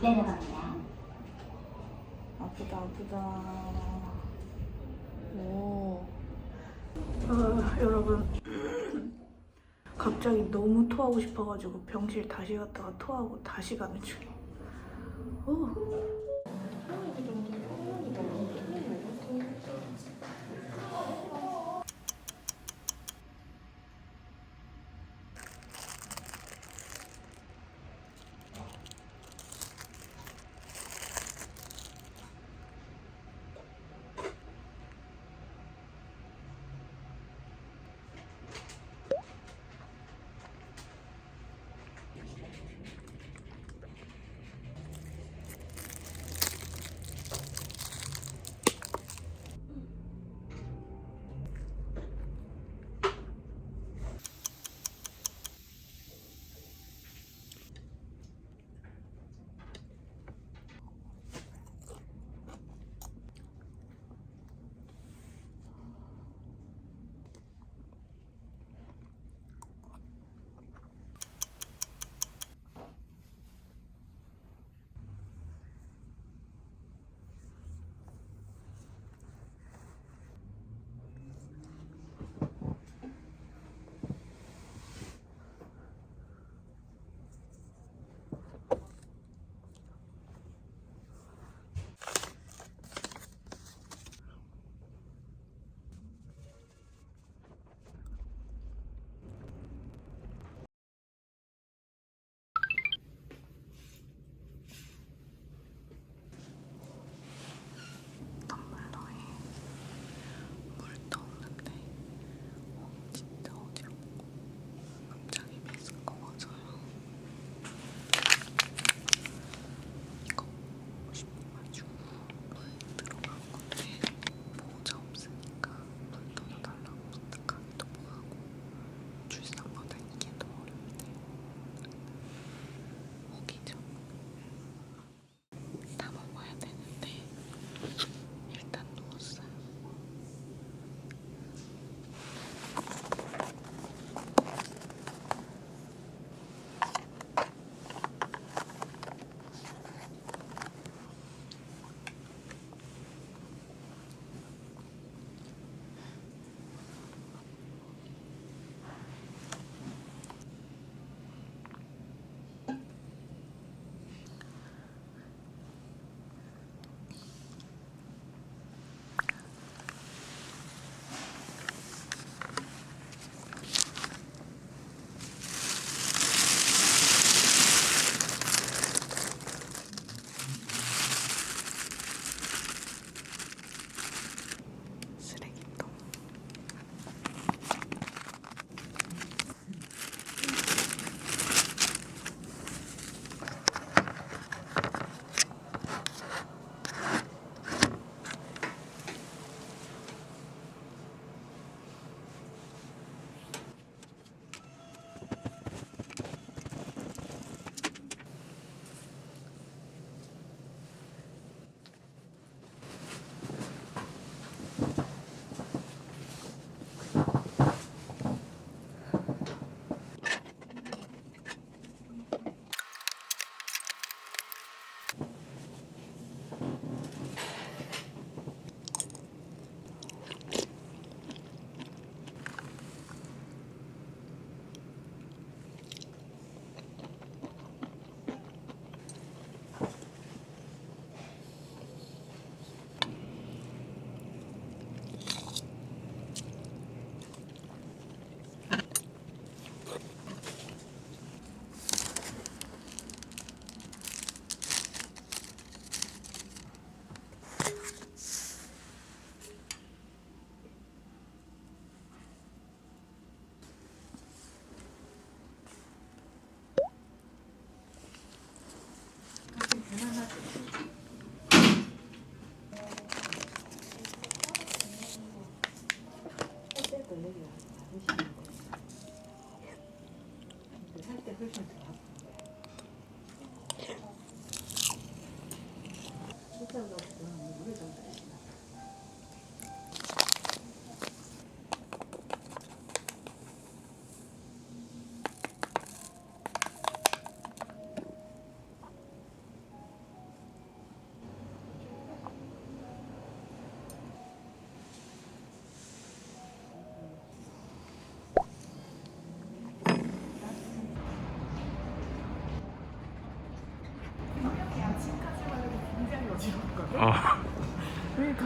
내려갑니다. 아프다 아프다. 오. 아, 여러분 갑자기 너무 토하고 싶어가지고 병실 다시 갔다가 토하고 다시 가는 중이에요. 오.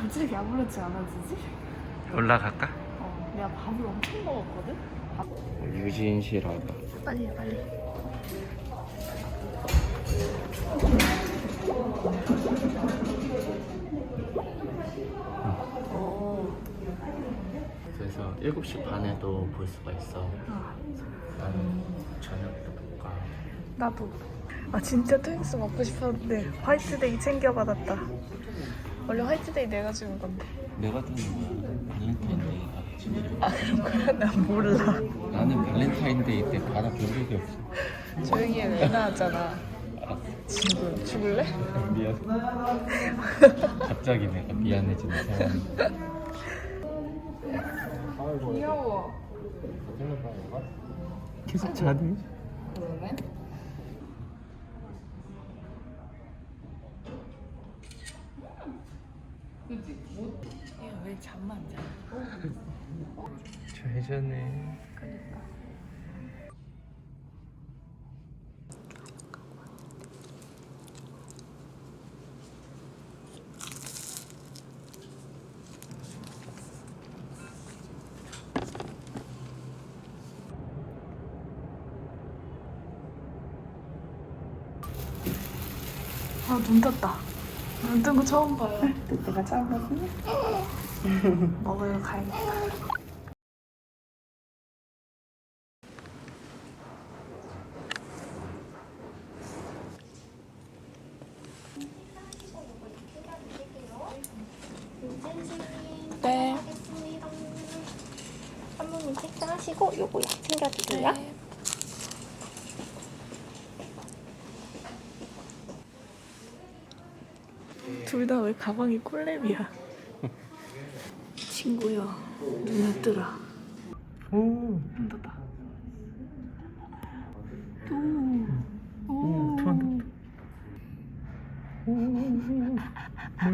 갑자기 아무렇지 않아지지? 올라갈까? 내가 밥을 엄청 먹었거든? 유진실하다. 빨리. 그래서 7시 반에도 볼 수가 있어. 나는 저녁도 볼까. 나도. 아 진짜 트윙스 먹고 싶었는데 화이트데이 챙겨받았다. 원래 화이트데이 내가 주는 건데. 내가 주는 거야. 발렌타인데이가 진짜. 아 그런 거야? 난 몰라. 나는 발렌타인데이 때 받아본 적이 없어. 조용히 해. 왜 나왔잖아. 알았어. 죽을래? 미안. 갑자기 내가 미안해지는 상황이. 귀여워. 계속 자네. 그러네. 그치? 얘왜 잠만 자? 좌회전해. 그러니까. 아, 눈 떴다. 눈 뜬 거 처음 봐요. 내가 잡았어? 먹으러 가야겠다. 네. 사모님 책정하시고 요거 약 챙겨드려요. 네. 둘 다 왜 가방이 콜랩이야? 친구야, 눈을 뜨라. 오. 눈 떴다. 오. 토한다. 뭐야? 아,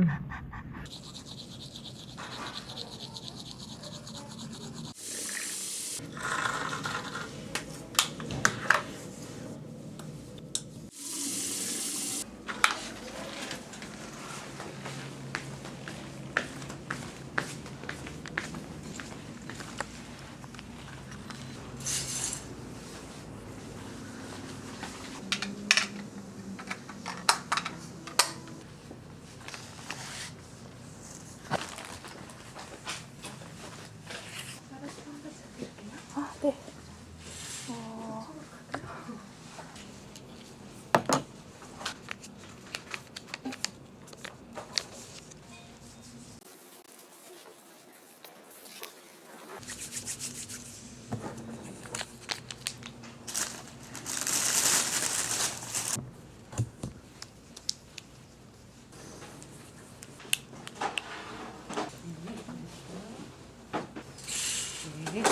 네.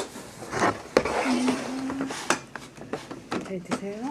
잘 드세요.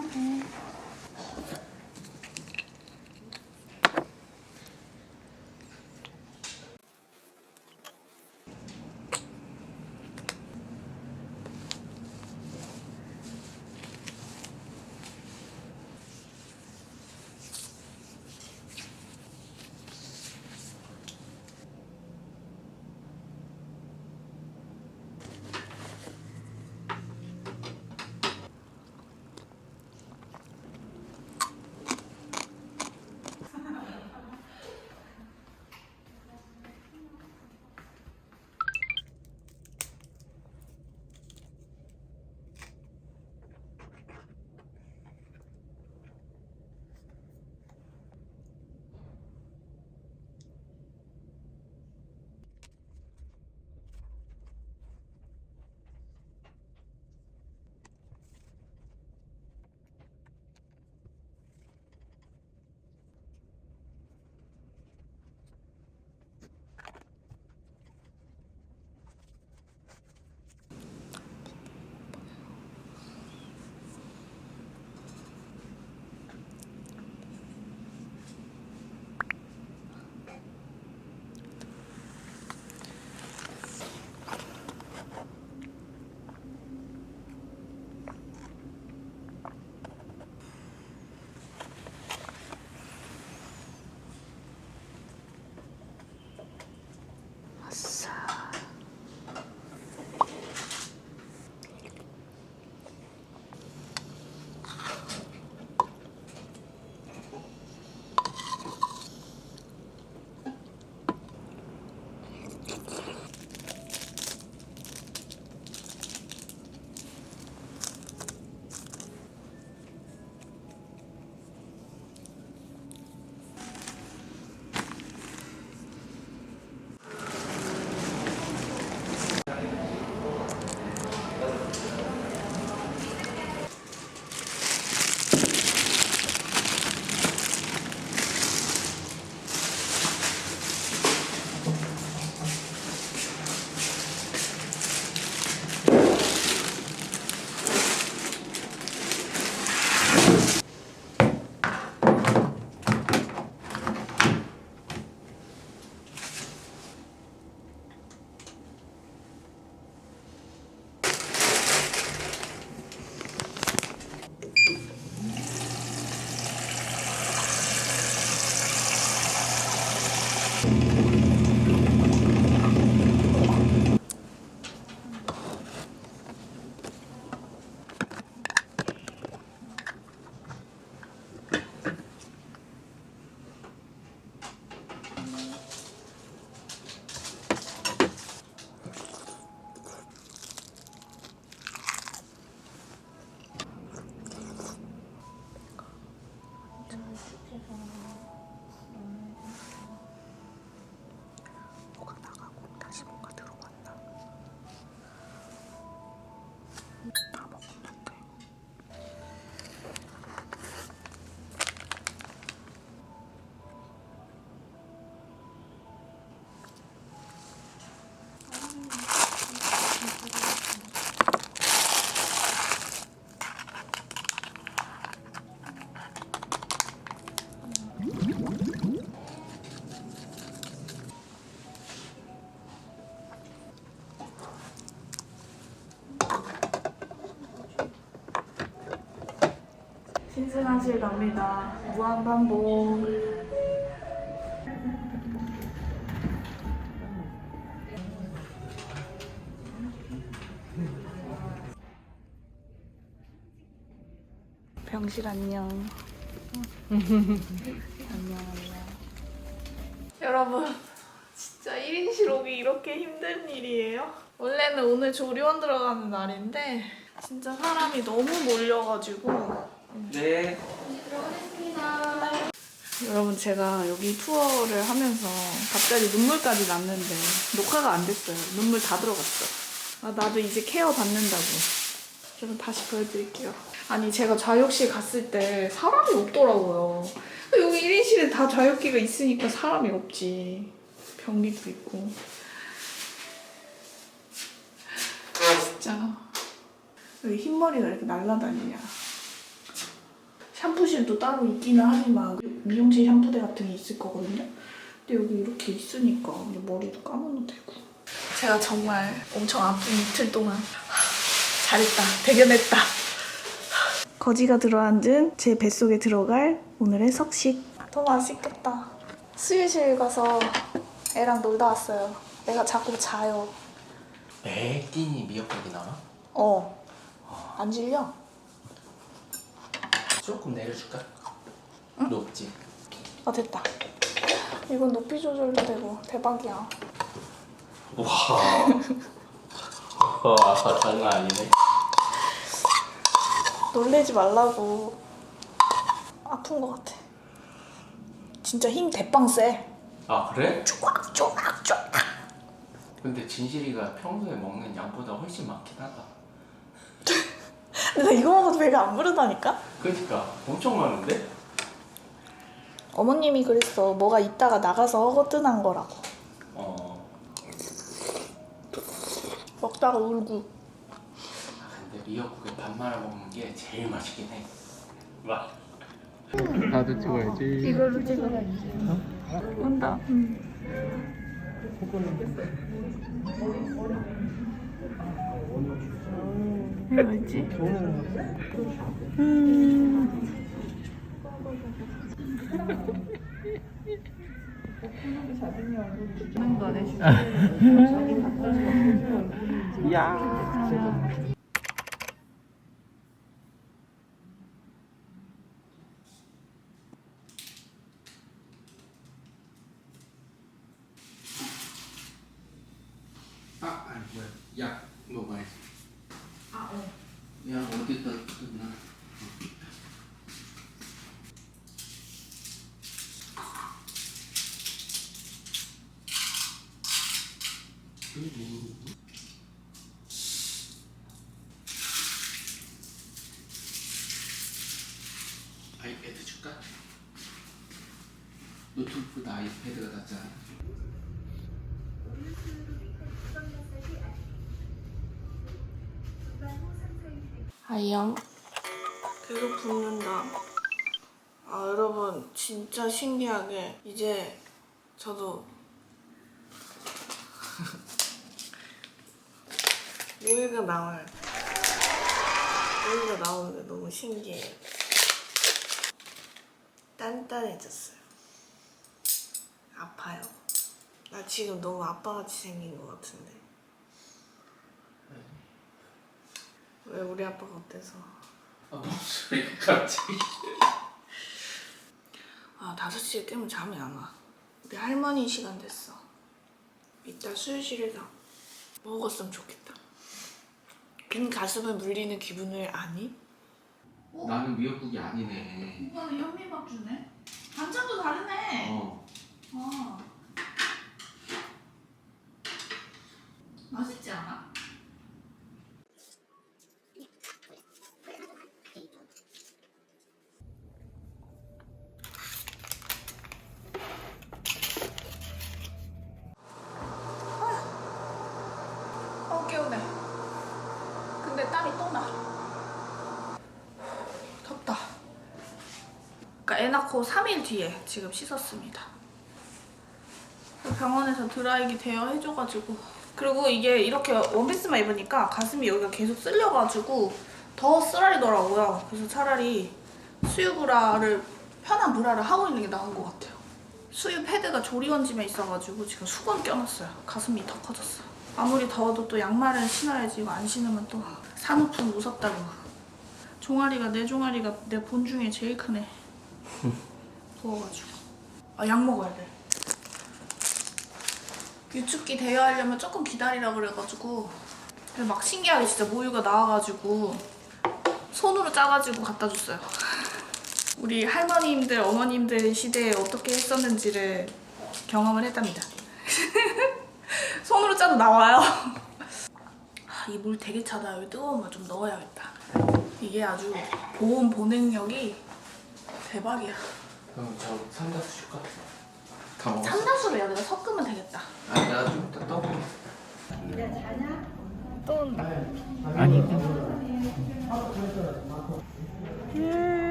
신승하실 갑니다. 무한반복. 병실 안녕. 안녕. 여러분, 진짜 1인실 오기 이렇게 힘든 일이에요? 원래는 오늘 조리원 들어가는 날인데 진짜 사람이 너무 몰려가지고. 네. 여러분, 제가 여기 투어를 하면서 갑자기 눈물까지 났는데 녹화가 안 됐어요. 눈물 다 들어갔어. 아, 나도 이제 케어 받는다고. 여러분, 다시 보여드릴게요. 아니, 제가 좌욕실 갔을 때 사람이 없더라고요. 여기 1인실에 다 좌욕기가 있으니까 사람이 없지. 변기도 있고. 진짜 왜 흰머리가 이렇게 날라다니냐. 샴푸실도 따로 있기는 하지만 미용실 샴푸대 같은 게 있을 거거든요. 근데 여기 이렇게 있으니까 머리도 감아도 되고. 제가 정말 엄청 아픈 이틀 동안 잘했다, 대견했다. 거지가 들어앉은 제 뱃속에 들어갈 오늘의 석식. 너무 맛있겠다. 수유실 가서 애랑 놀다 왔어요. 애가 자꾸 자요. 매 끼니 미역국이 나와? 안 질려? 조금 내려줄까? 응? 높지? 됐다. 이건 높이 조절도 되고 대박이야. 와. 와, 장난 아니네. 놀래지 말라고. 아픈 것 같아. 진짜 힘 대빵 세. 아, 그래? 쪼악쪼악쪼악. 근데 진실이가 평소에 먹는 양보다 훨씬 많긴 하다. 근데 나 이거 먹어도 배가 안 부르다니까? 그러니까 엄청 많은데? 어머님이 그랬어. 뭐가 있다가 나가서 허거뜬한 거라고. 먹다가 울고. 근데 미역국에 밥 말아 먹는 게 제일 맛있긴 해. 와. 나도 찍어야지. 이걸로 찍어야지. 온다. 이거 뭐지? 야. 아니 뭐야? 약 먹어야지. 약 어디다 뒀나? 아이패드 줄까? 노트북보다 아이패드가 낫잖아. 아이영. 계속 붓는다. 여러분, 진짜 신기하게 이제 저도 모유가 나와요. 모유가 나오는데 너무 신기해요. 단단해졌어요. 아파요. 나 지금 너무 아빠같이 생긴 것 같은데. 왜 우리 아빠가 어때서? 목소리가 갑자기. 5시에 깨면 잠이 안 와. 우리 할머니 시간 됐어. 이따 수유실에 가. 먹었으면 좋겠다. 빈 가슴을 물리는 기분을 아니? 나는 미역국이 아니네. 오빠는 현미밥 주네? 반찬도 다르네. 맛있지 않아? 개운해. 근데 땀이 또 나. 덥다. 그러니까 애 낳고 3일 뒤에 지금 씻었습니다. 병원에서 드라이기 대여 해줘가지고. 그리고 이게 이렇게 원피스만 입으니까 가슴이 여기가 계속 쓸려가지고 더 쓰라리더라고요. 그래서 차라리 수유 브라를 편한 브라를 하고 있는 게 나은 것 같아요. 수유 패드가 조리원짐에 있어가지고 지금 수건 껴놨어요. 가슴이 더 커졌어요. 아무리 더워도 또 양말을 신어야지. 이거 안 신으면 또 산후풍 무섭다고. 종아리가 내 본 중에 제일 크네. 더워가지고. 아, 약 먹어야 돼. 유축기 대여하려면 조금 기다리라 그래가지고 막 신기하게 진짜 모유가 나와가지고 손으로 짜가지고 갖다 줬어요. 우리 할머님들, 어머님들 시대에 어떻게 했었는지를 경험을 했답니다. 손으로 짜도 나와요. 이 물 되게 차다. 여기 뜨거운 물 좀 넣어야겠다. 이게 아주 보온 보냉력이 대박이야. 그럼 저 삼다수 줄까? 다 먹었어? 삼다수를 내가 섞으면 되겠다. 아, 내가 좀 이따 떠.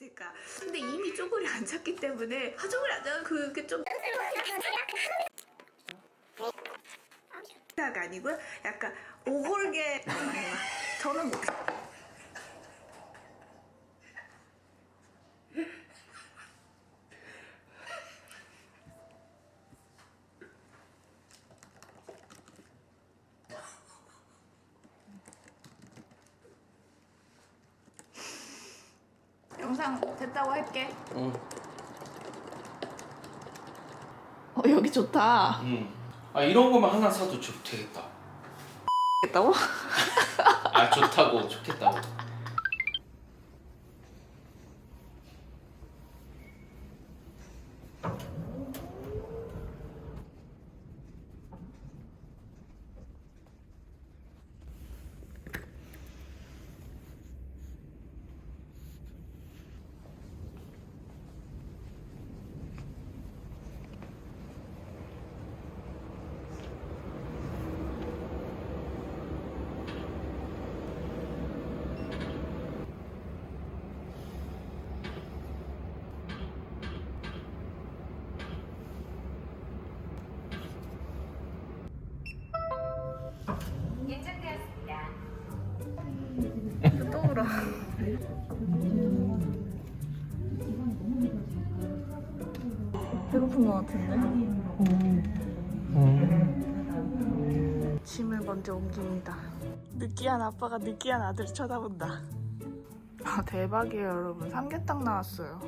있을까? 근데 이미 쪼그리 앉았기 때문에 쪼그리 앉아서 그게 좀 가 아니고요. 약간 오골게 저는 뭐 영상 됐다고 할게. 응. 여기 좋다. 응. 아, 이런 거만 하나 사도 되겠다. 됐다고? 아, 좋다고, 좋겠다고. 또 울어. 배고픈 것 같은데? 짐을 먼저 옮깁니다. 느끼한 아빠가 느끼한 아들을 쳐다본다. 아, 대박이에요, 여러분. 삼계탕 나왔어요.